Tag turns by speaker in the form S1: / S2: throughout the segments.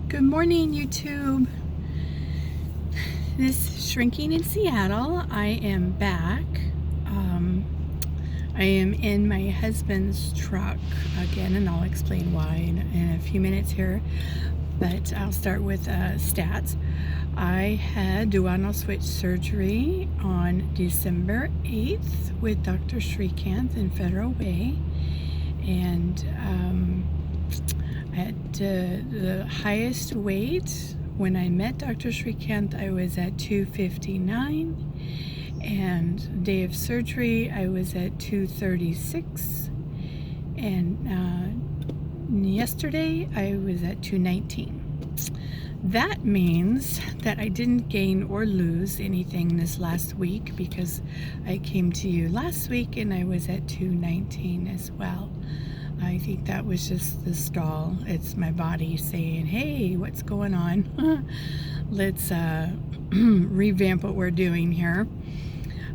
S1: Good morning, YouTube. This is Shrinking in Seattle. I am back. I am in my husband's truck again, and I'll explain why in a few minutes here. But I'll start with stats. I had duodenal switch surgery on December 8th with Dr. Srikanth in Federal Way, and at the highest weight when I met Dr. Srikanth, I was at 259, and day of surgery I was at 236, and yesterday I was at 219. That means that I didn't gain or lose anything this last week, because I came to you last week and I was at 219 as well. I think that was just the stall. It's my body saying, hey, what's going on? Let's revamp what we're doing here.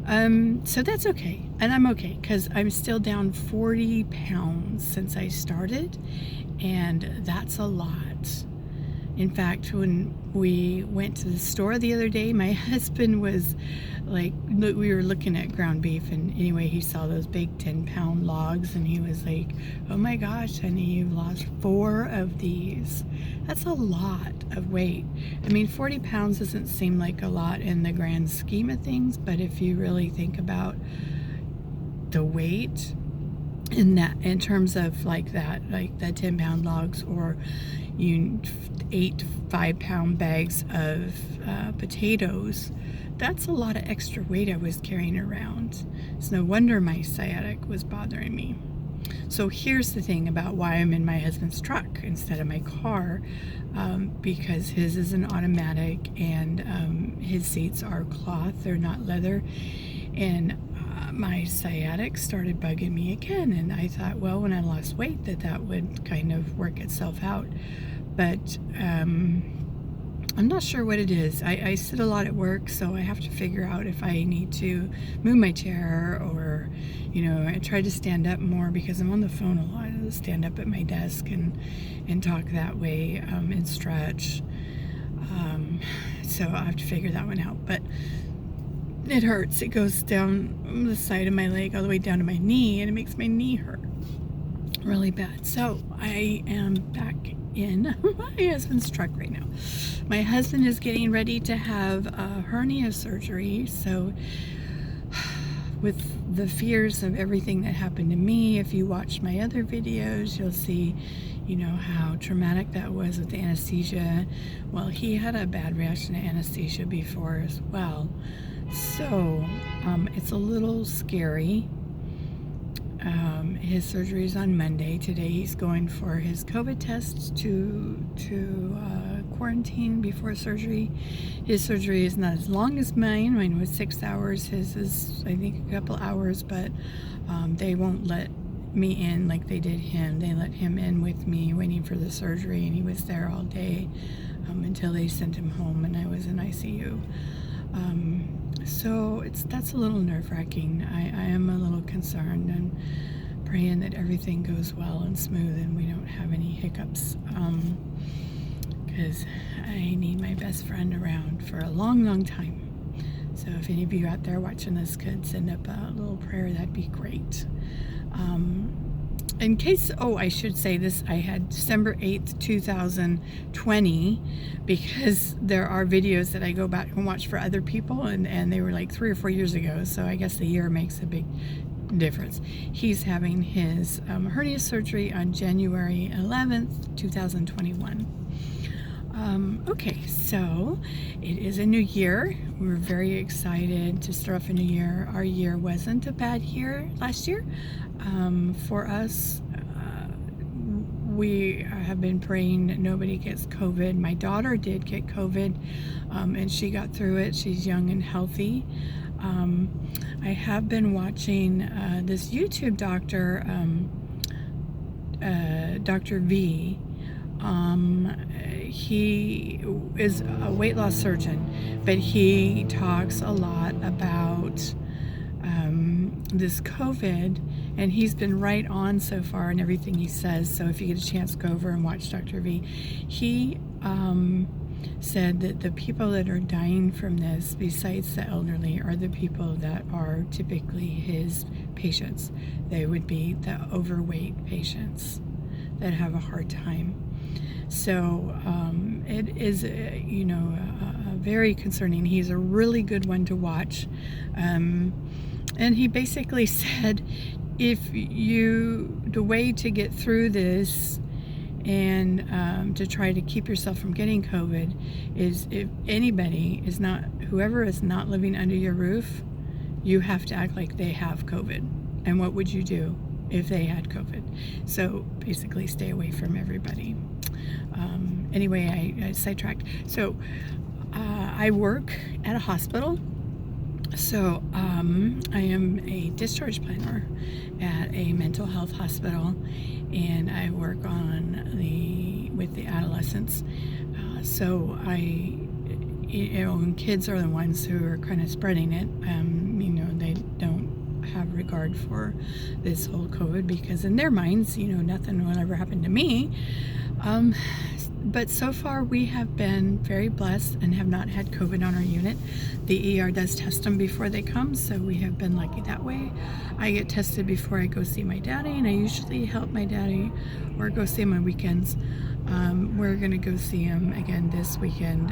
S1: So that's okay. And I'm okay, because I'm still down 40 pounds since I started. And that's a lot. In fact, when we went to the store the other day, my husband was like, we were looking at ground beef, and anyway, he saw those big 10-pound logs, and he was like, oh my gosh, honey, you've lost 4 of these. That's a lot of weight. I mean, 40 pounds doesn't seem like a lot in the grand scheme of things, but if you really think about the weight in terms of like the 10-pound logs, or 8 5-pound bags of potatoes, that's a lot of extra weight I was carrying around. It's no wonder my sciatic was bothering me. So here's the thing about why I'm in my husband's truck instead of my car, because his is an automatic, and his seats are cloth, they're not leather, and my sciatic started bugging me again, and I thought, well, when I lost weight, that would kind of work itself out. But I'm not sure what it is. I sit a lot at work, so I have to figure out if I need to move my chair, or, I try to stand up more because I'm on the phone a lot. I stand up at my desk and talk that way, and stretch. So I have to figure that one out. But it hurts. It goes down the side of my leg all the way down to my knee, and it makes my knee hurt really bad. So I am back in my husband's truck right now. My husband is getting ready to have a hernia surgery, so with the fears of everything that happened to me, if you watch my other videos, you'll see how traumatic that was with the anesthesia. Well, he had a bad reaction to anesthesia before as well, so it's a little scary. His surgery is on Monday. Today he's going for his COVID test to quarantine before surgery. His surgery is not as long as mine. Mine was 6 hours. His is, I think, a couple hours, but they won't let me in like they did him. They let him in with me waiting for the surgery, and he was there all day until they sent him home, and I was in ICU. So that's a little nerve-wracking. I am a little concerned and praying that everything goes well and smooth and we don't have any hiccups, because I need my best friend around for a long, long time. So if any of you out there watching this could send up a little prayer, that'd be great. In case, I should say this, I had December 8th, 2020, because there are videos that I go back and watch for other people, and they were like 3 or 4 years ago, so I guess the year makes a big difference. He's having his hernia surgery on January 11th, 2021. Okay, so it is a new year. We're very excited to start off a new year. Our year wasn't a bad year last year. For us, we have been praying that nobody gets COVID. My daughter did get COVID, and she got through it. She's young and healthy. I have been watching this YouTube doctor, Dr. V. He is a weight loss surgeon, but he talks a lot about this COVID and he's been right on so far in everything he says. So if you get a chance, go over and watch Dr. V. He said that the people that are dying from this, besides the elderly, are the people that are typically his patients. They would be the overweight patients that have a hard time. So it is, very concerning. He's a really good one to watch. And he basically said, the way to get through this and to try to keep yourself from getting COVID is, if whoever is not living under your roof, you have to act like they have COVID. And what would you do if they had COVID? So basically stay away from everybody. Anyway, I sidetracked. So I work at a hospital. So I am a discharge planner at a mental health hospital, and I work with the adolescents. So kids are the ones who are kind of spreading it. They don't have regard for this whole COVID, because in their minds, nothing will ever happen to me. But so far we have been very blessed and have not had COVID on our unit. The ER does test them before they come, so we have been lucky that way. I get tested before I go see my daddy, and I usually help my daddy or go see him on weekends. We're going to go see him again this weekend.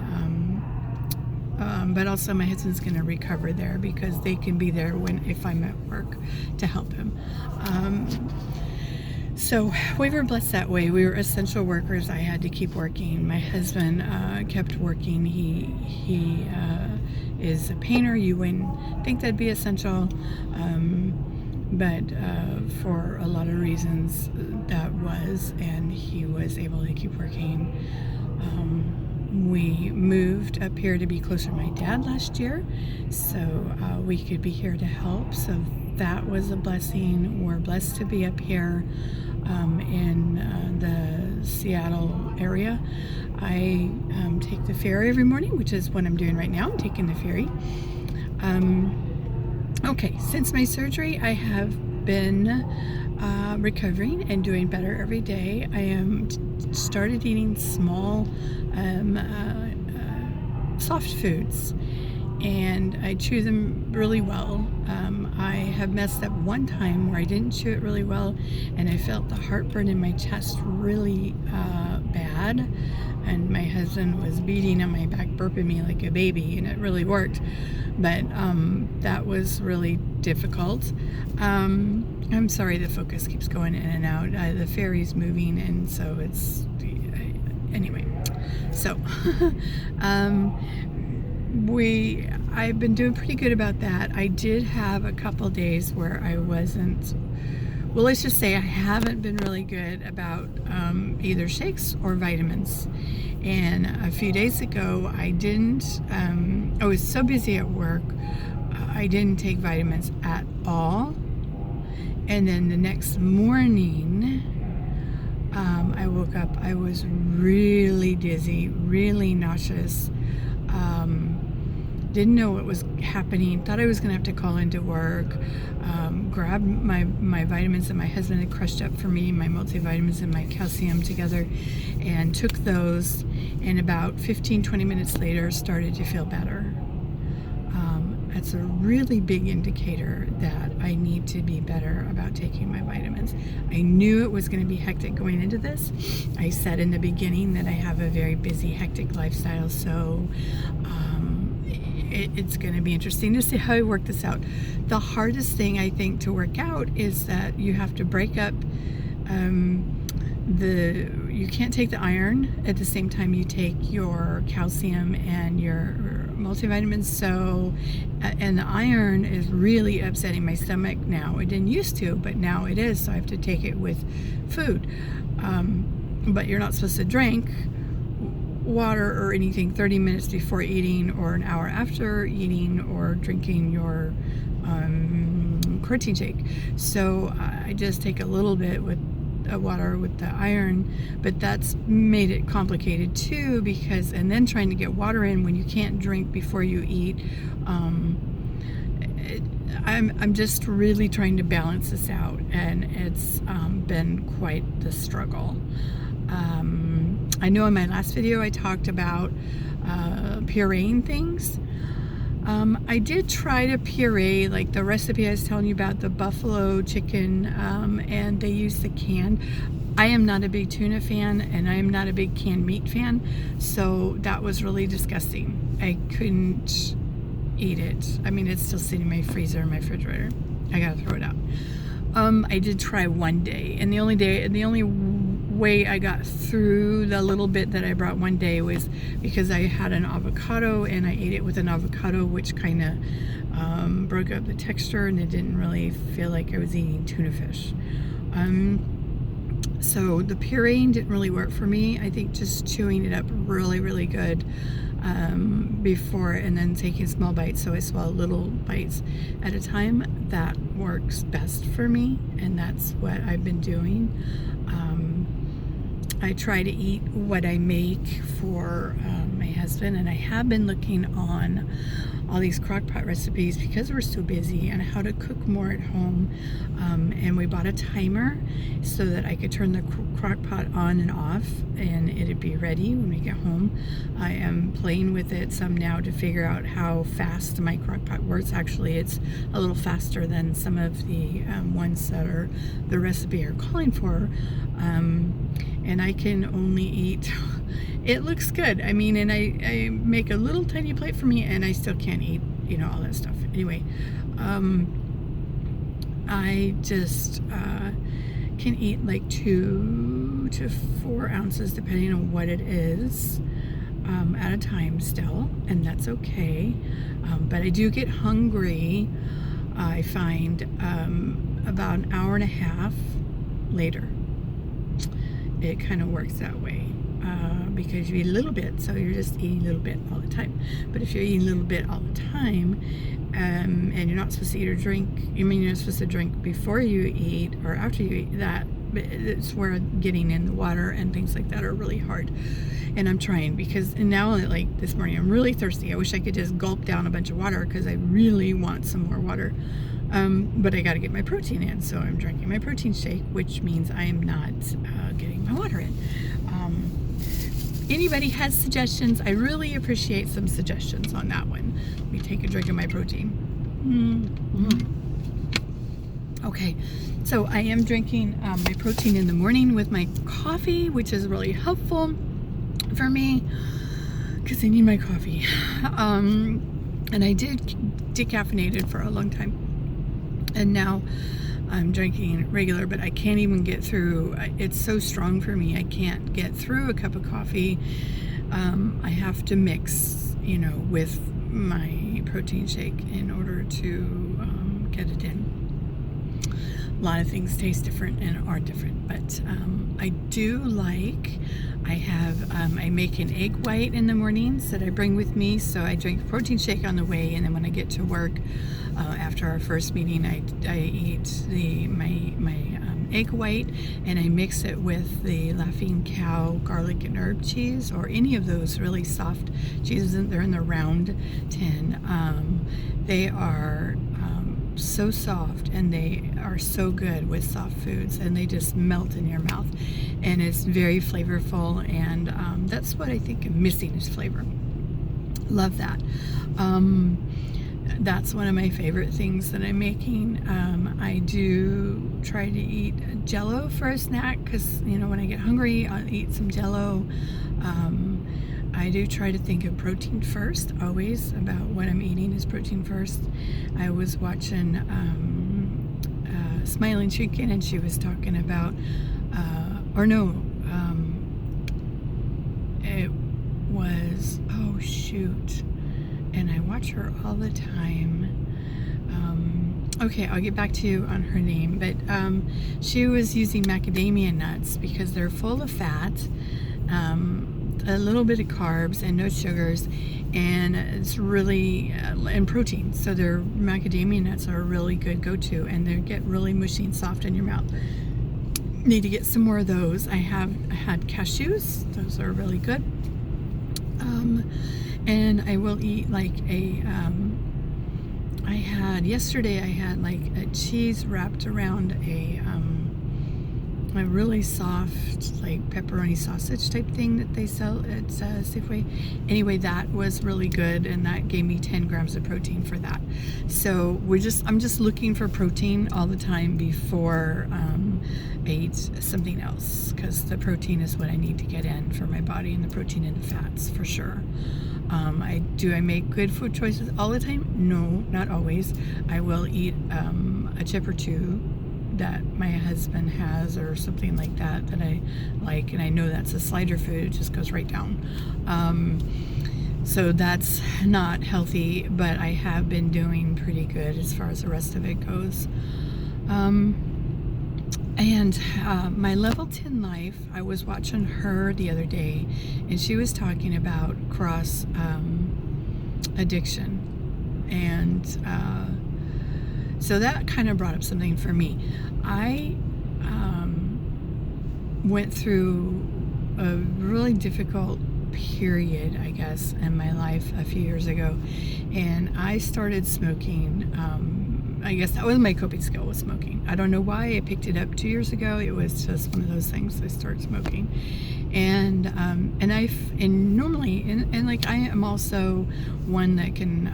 S1: But also my husband's going to recover there, because they can be there if I'm at work to help him. So we were blessed that way. We were essential workers. I had to keep working. My husband kept working. He is a painter. You wouldn't think that'd be essential, but for a lot of reasons that was, and he was able to keep working. We moved up here to be closer to my dad last year, so we could be here to help. So that was a blessing. We're blessed to be up here in the Seattle area. I take the ferry every morning, which is what I'm doing right now. I'm taking the ferry. Okay, since my surgery, I have been recovering and doing better every day. I am started eating small soft foods, and I chew them really well. I have messed up one time where I didn't chew it really well, and I felt the heartburn in my chest really bad, and my husband was beating on my back, burping me like a baby, and it really worked. But that was really difficult. I'm sorry, the focus keeps going in and out. The ferry's moving, and so it's anyway. So I've been doing pretty good about that. I did have a couple days where I wasn't, well, let's just say I haven't been really good about either shakes or vitamins. And a few days ago, I didn't, I was so busy at work, I didn't take vitamins at all. And then the next morning, I woke up, I was really dizzy, really nauseous, didn't know what was happening, thought I was going to have to call into work, grabbed my vitamins that my husband had crushed up for me, my multivitamins and my calcium together, and took those, and about 15-20 minutes later started to feel better. That's a really big indicator that I need to be better about taking my vitamins. I knew it was going to be hectic going into this. I said in the beginning that I have a very busy, hectic lifestyle, so it's going to be interesting to see how I work this out. The hardest thing, I think, to work out is that you have to break up you can't take the iron at the same time you take your calcium and your multivitamins. So, and the iron is really upsetting my stomach now. It didn't used to, but now it is. So I have to take it with food. But you're not supposed to drink water or anything 30 minutes before eating or an hour after eating or drinking your protein shake. So I just take a little bit with water with the iron, but that's made it complicated too, because, and then trying to get water in when you can't drink before you eat. I'm just really trying to balance this out, and it's been quite the struggle. I know in my last video I talked about pureeing things. I did try to puree, like the recipe I was telling you about, the buffalo chicken, and they use the canned. I am not a big tuna fan, and I am not a big canned meat fan, so that was really disgusting. I couldn't eat it. I mean, it's still sitting in my freezer, in my refrigerator. I gotta throw it out. I did try one day, and the only way I got through the little bit that I brought one day was because I had an avocado, and I ate it with an avocado, which kind of broke up the texture, and it didn't really feel like I was eating tuna fish. So the pureeing didn't really work for me. I think just chewing it up really good before, and then taking small bites, so I swallow little bites at a time, that works best for me, and that's what I've been doing. I try to eat what I make for my husband, and I have been looking on all these crock-pot recipes because we're so busy, and how to cook more at home. And we bought a timer so that I could turn the crock-pot on and off, and it'd be ready when we get home. I am playing with it some now to figure out how fast my crock-pot works. Actually, it's a little faster than some of the ones that are the recipe are calling for. And I can only eat, it looks good. I mean, and I make a little tiny plate for me, and I still can't eat, you know, all that stuff. Anyway, I just can eat like 2 to 4 ounces, depending on what it is, at a time still, and that's okay. But I do get hungry, I find, about an hour and a half later. It kind of works that way, because you eat a little bit, so you're just eating a little bit all the time. But if you're eating a little bit all the time, and you're not supposed to eat or drink, I mean, you're not supposed to drink before you eat or after you eat, that it's where getting in the water and things like that are really hard. And I'm trying, because now, like this morning, I'm really thirsty. I wish I could just gulp down a bunch of water, because I really want some more water. But I got to get my protein in, so I'm drinking my protein shake, which means I am not getting my water in. Anybody has suggestions? I really appreciate some suggestions on that one. Let me take a drink of my protein. Okay, so I am drinking my protein in the morning with my coffee, which is really helpful for me, because I need my coffee. And I did decaffeinated for a long time. And now I'm drinking regular, but I can't even get through. It's so strong for me. I can't get through a cup of coffee. I have to mix, you know, with my protein shake in order to get it in. A lot of things taste different and are different, but I do like, I make an egg white in the mornings that I bring with me, so I drink a protein shake on the way, and then when I get to work, after our first meeting, I eat my egg white, and I mix it with the Laughing Cow garlic and herb cheese, or any of those really soft cheeses. They're in the round tin. They are so soft, and they are so good with soft foods, and they just melt in your mouth, and it's very flavorful, and that's what I think I'm missing, is flavor. Love that. That's one of my favorite things that I'm making. I do try to eat Jell-O for a snack, because, you know, when I get hungry, I'll eat some Jell-O. I do try to think of protein first, always, about what I'm eating is protein first. I was watching Smiling Chicken, and she was talking about, it was, oh shoot, and I watch her all the time. Okay, I'll get back to you on her name, but she was using macadamia nuts because they're full of fat, a little bit of carbs, and no sugars, and it's really and protein. So their macadamia nuts are a really good go-to, and they get really mushy and soft in your mouth. Need to get some more of those. I had cashews; those are really good. And I will eat like a Yesterday I had like a cheese wrapped around a really soft like pepperoni sausage type thing that they sell at Safeway. Anyway, that was really good, and that gave me 10 grams of protein for that. So I'm just looking for protein all the time before I eat something else, because the protein is what I need to get in for my body, and the protein and the fats for sure. I make good food choices all the time? No, not always. I will eat a chip or two that my husband has or something like that I like, and I know that's a slider food. It just goes right down. So that's not healthy, but I have been doing pretty good as far as the rest of it goes. And my level 10 life, I was watching her the other day, and she was talking about cross addiction, and so that kind of brought up something for me. I went through a really difficult period, I guess, in my life a few years ago, and I started smoking. I guess that was my coping skill, was smoking. I don't know why I picked it up 2 years ago. It was just one of those things. I started smoking, and normally like I am also one that can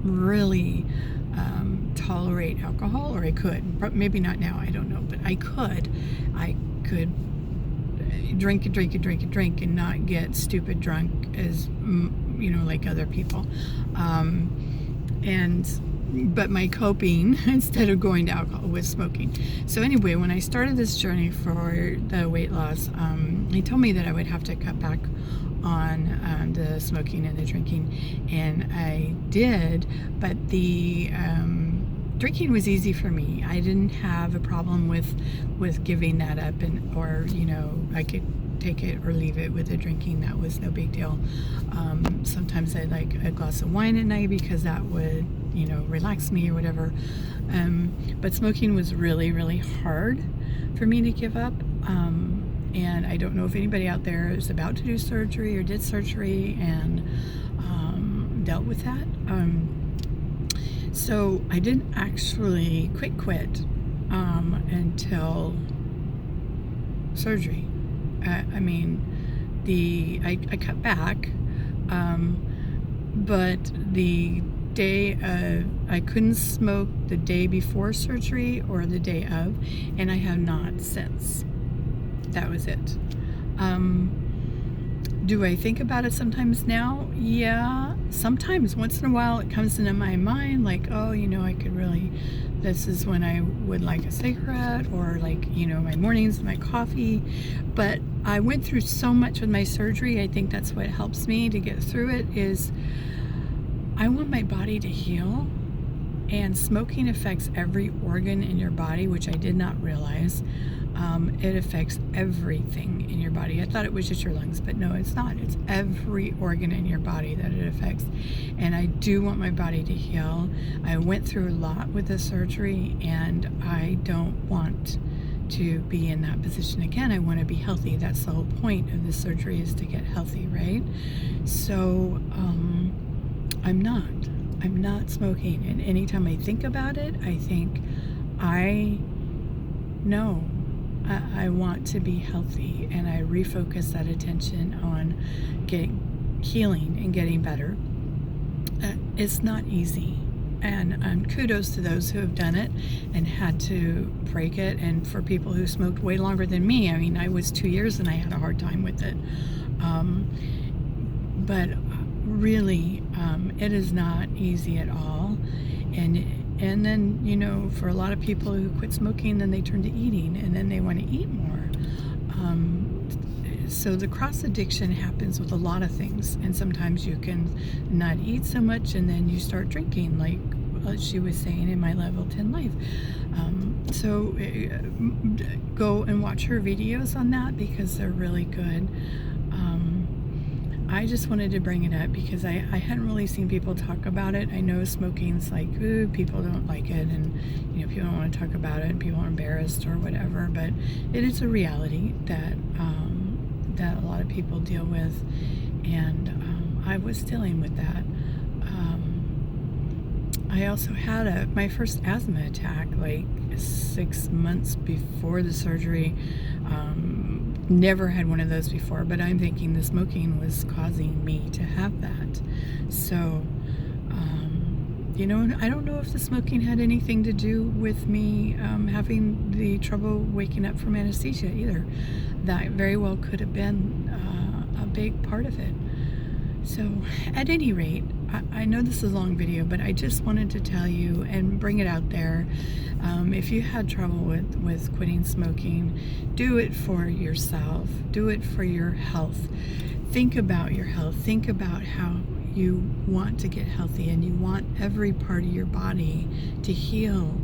S1: really tolerate alcohol, or I could, maybe not now, I don't know, but I could drink and not get stupid drunk as like other people, but my coping instead of going to alcohol was smoking. So anyway, when I started this journey for the weight loss, he told me that I would have to cut back on the smoking and the drinking, and I did, but the drinking was easy for me. I didn't have a problem with giving that up, or I could take it or leave it with the drinking. That was no big deal. Sometimes I like a glass of wine at night because that would relax me or whatever, but smoking was really, really hard for me to give up. And I don't know if anybody out there is about to do surgery or did surgery and dealt with that. So I didn't actually quit until surgery. I cut back, but the day I couldn't smoke the day before surgery or the day of, and I have not since. That was it. Do I think about it sometimes now? Yeah, sometimes. Once in a while it comes into my mind, like, oh, I could really, this is when I would like a cigarette, or like, my mornings, my coffee. But I went through so much with my surgery. I think that's what helps me to get through it, is I want my body to heal, and smoking affects every organ in your body, which I did not realize. It affects everything in your body. I thought it was just your lungs, but no, it's not. It's every organ in your body that it affects. And I do want my body to heal. I went through a lot with the surgery, and I don't want to be in that position again. I want to be healthy. That's the whole point of the surgery, is to get healthy, right? So I'm not smoking, and anytime I think about it, I think I want to be healthy, and I refocus that attention on healing and getting better. It's not easy, and kudos to those who have done it and had to break it, and for people who smoked way longer than me. I mean, I was 2 years and I had a hard time with it, but really, it is not easy at all. And then, for a lot of people who quit smoking, then they turn to eating, and then they want to eat more. So the cross addiction happens with a lot of things, and sometimes you can not eat so much, and then you start drinking, like she was saying in my level 10 life. So go and watch her videos on that, because they're really good. I just wanted to bring it up because I hadn't really seen people talk about it. I know smoking's like, ooh, people don't like it, and people don't want to talk about it, and people are embarrassed or whatever, but it is a reality that that a lot of people deal with, and I was dealing with that. I also had my first asthma attack like 6 months before the surgery. Never had one of those before, but I'm thinking the smoking was causing me to have that. So, you know, I don't know if the smoking had anything to do with me having the trouble waking up from anesthesia either. That very well could have been a big part of it. So, at any rate, I know this is a long video, but I just wanted to tell you and bring it out there. If you had trouble with quitting smoking, do it for yourself. Do it for your health. Think about your health. Think about how you want to get healthy, and you want every part of your body to heal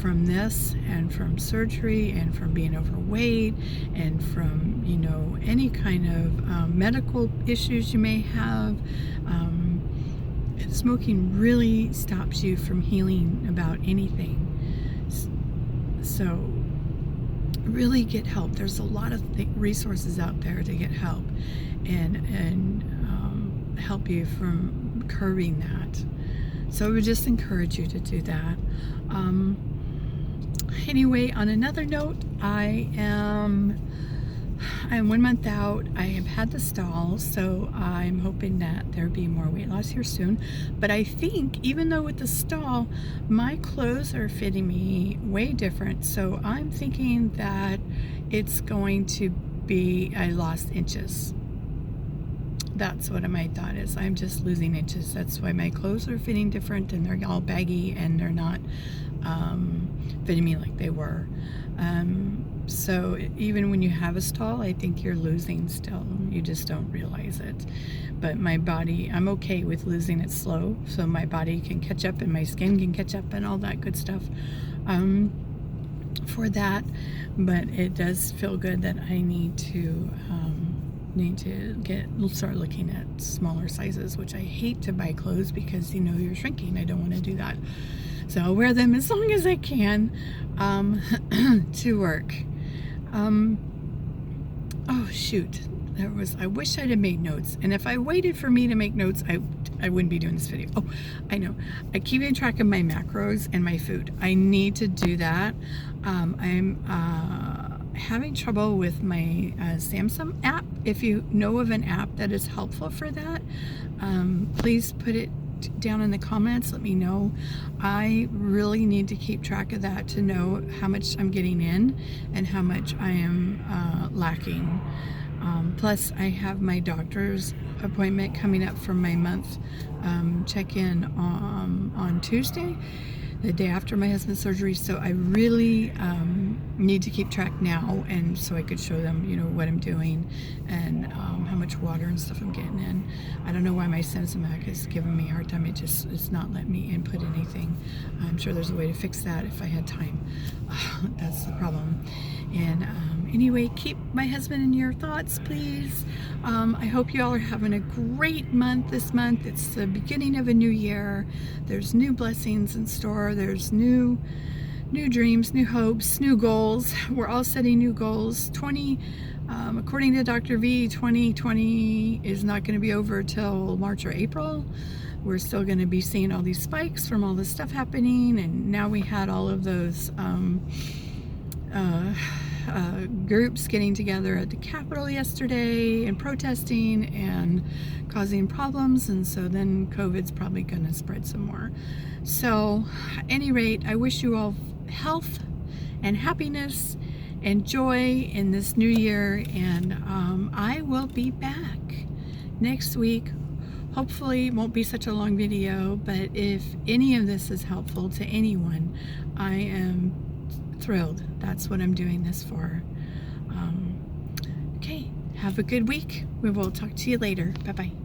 S1: from this and from surgery and from being overweight and from, you know, any kind of medical issues you may have. Smoking really stops you from healing about anything. So really get help. There's a lot of resources out there to get help and help you from curbing that. So I would just encourage you to do that. Anyway, on another note, I'm 1 month out. I have had the stall, so I'm hoping that there'll be more weight loss here soon. But I think, even though with the stall, my clothes are fitting me way different, so I'm thinking that it's going to be I lost inches. That's what my thought is. I'm just losing inches. That's why my clothes are fitting different, and they're all baggy, and they're not fitting me like they were. So even when you have a stall, I think you're losing still. You just don't realize it. But my body, I'm okay with losing it slow, so my body can catch up and my skin can catch up and all that good stuff for that. But it does feel good that I need to start looking at smaller sizes, which I hate to buy clothes because, you know, you're shrinking. I don't want to do that. So I'll wear them as long as I can to work. Oh shoot, I wish I'd have made notes, and if I waited for me to make notes, I wouldn't be doing this video. Oh, I know. I keep track of my macros and my food. I need to do that. I'm having trouble with my Samsung app. If you know of an app that is helpful for that, please put it down in the comments. Let me know. I really need to keep track of that to know how much I'm getting in and how much I am lacking. Plus I have my doctor's appointment coming up for my month check-in on Tuesday, the day after my husband's surgery. So I really need to keep track now, and so I could show them, you know, what I'm doing and how much water and stuff I'm getting in. I don't know why my Samsung app is giving me a hard time. It's not letting me input anything. I'm sure there's a way to fix that if I had time. That's the problem. And anyway, keep my husband in your thoughts, please. I hope you all are having a great month this month. It's the beginning of a new year. There's new blessings in store. There's new dreams, new hopes, new goals. We're all setting new goals. According to Dr. V, 2020 is not going to be over till March or April. We're still going to be seeing all these spikes from all this stuff happening, and now we had all of those groups getting together at the Capitol yesterday and protesting and causing problems, and so then COVID's probably going to spread some more. So at any rate, I wish you all health and happiness and joy in this new year, and I will be back next week. Hopefully it won't be such a long video, but if any of this is helpful to anyone, I am thrilled. That's what I'm doing this for. Okay, have a good week. We will talk to you later. Bye-bye.